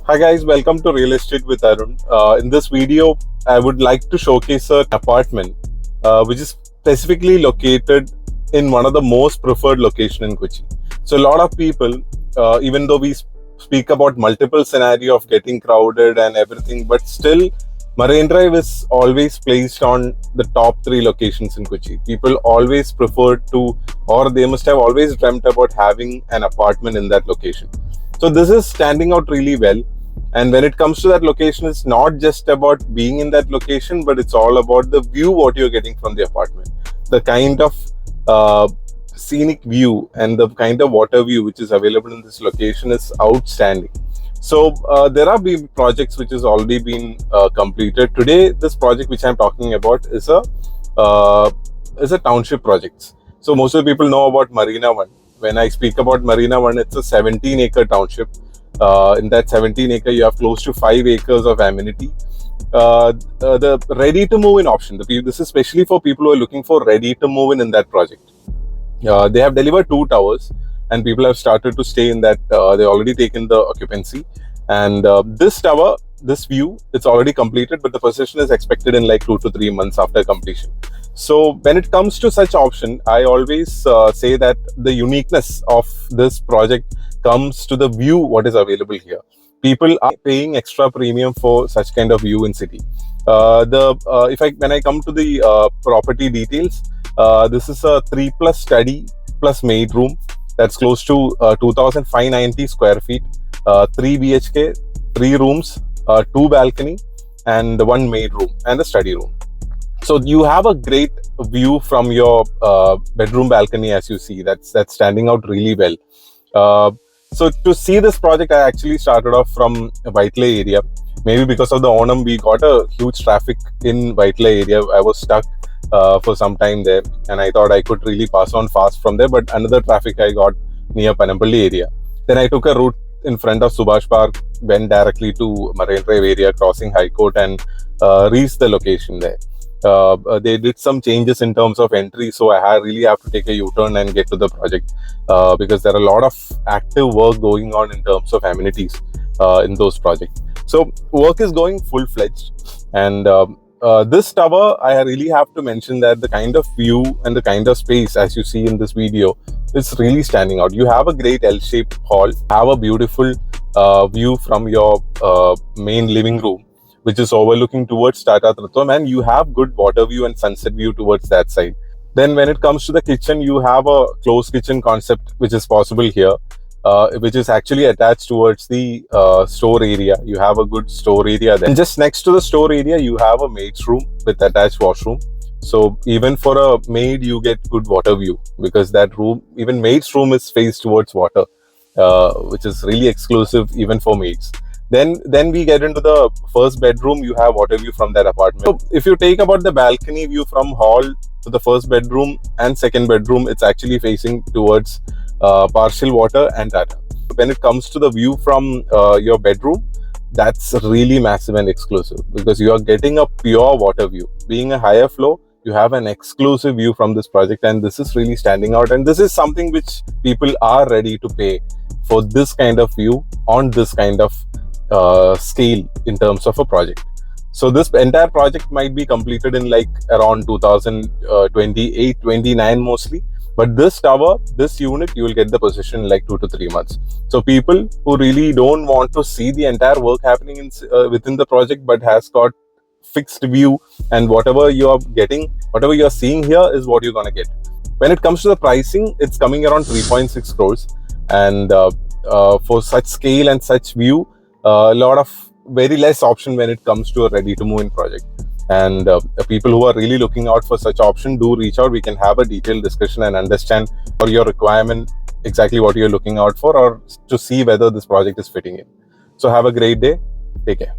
Hi guys, welcome to Real Estate with Arun. In this video, I would like to showcase an apartment which is specifically located in one of the most preferred location in Kochi. So a lot of people, even though we speak about multiple scenario of getting crowded and everything, but still Marine Drive is always placed on the top 3 locations in Kochi. People always prefer to, or they must have always dreamt about having an apartment in that location. So this is standing out really well. And when it comes to that location, it's not just about being in that location, but it's all about the view what you're getting from the apartment. The kind of scenic view and the kind of water view which is available in this location is outstanding. So there are projects which has already been completed. Today, this project which I'm talking about is a township project. So most of the people know about Marina One. When I speak about Marina One, it's a 17-acre township. In that 17 acre, you have close to 5 acres of amenity. The ready to move in option. This is especially for people who are looking for ready to move in that project. They have delivered 2 towers, and people have started to stay in that. They already taken the occupancy, and this tower, this view, it's already completed, but the possession is expected in like 2 to 3 months after completion. So when it comes to such option, I always say that the uniqueness of this project comes to the view what is available here. People are paying extra premium for such kind of view in city. When I come to the property details, this is a 3+ study plus maid room that's close to 2,590 square feet, 3 BHK, 3 rooms, 2 balcony, and 1 maid room and a study room. So you have a great view from your bedroom balcony, as you see. That's standing out really well. So to see this project, I actually started off from Whiteley area. Maybe because of the Onam, we got a huge traffic in Whiteley area. I was stuck for some time there, and I thought I could really pass on fast from there. But another traffic I got near Panampalli area. Then I took a route in front of Subhash Park, went directly to Marine Drive area, crossing High Court, and reached the location there. They did some changes in terms of entry, so I really have to take a U-turn and get to the project because there are a lot of active work going on in terms of amenities in those projects. So work is going full-fledged, and this tower, I really have to mention that the kind of view and the kind of space, as you see in this video, is really standing out. You have a great L-shaped hall, have a beautiful view from your main living room, which is overlooking towards Tata Tritham, and you have good water view and sunset view towards that side. Then when it comes to the kitchen, you have a closed kitchen concept which is possible here, which is actually attached towards the store area. You have a good store area there. And just next to the store area, you have a maid's room with attached washroom. So even for a maid, you get good water view because that room, even maid's room, is faced towards water, which is really exclusive even for maids. Then we get into the first bedroom. You have water view from that apartment. So if you take about the balcony view from hall to the first bedroom and second bedroom, it's actually facing towards partial water and Tata. When it comes to the view from your bedroom, that's really massive and exclusive because you are getting a pure water view. Being a higher floor, you have an exclusive view from this project, and this is really standing out, and this is something which people are ready to pay for, this kind of view on this kind of scale in terms of a project. So this entire project might be completed in like around 2028-29 mostly, but this tower, this unit, you will get the possession in like 2 to 3 months. So people who really don't want to see the entire work happening in within the project, but has got fixed view, and whatever you are getting, whatever you are seeing here is what you're gonna get. When it comes to the pricing, it's coming around 3.6 crores, and for such scale and such view, a lot of very less option when it comes to a ready to move in project. And people who are really looking out for such option, do reach out. We can have a detailed discussion and understand for your requirement exactly what you're looking out for, or to see whether this project is fitting in. So have a great day. Take care.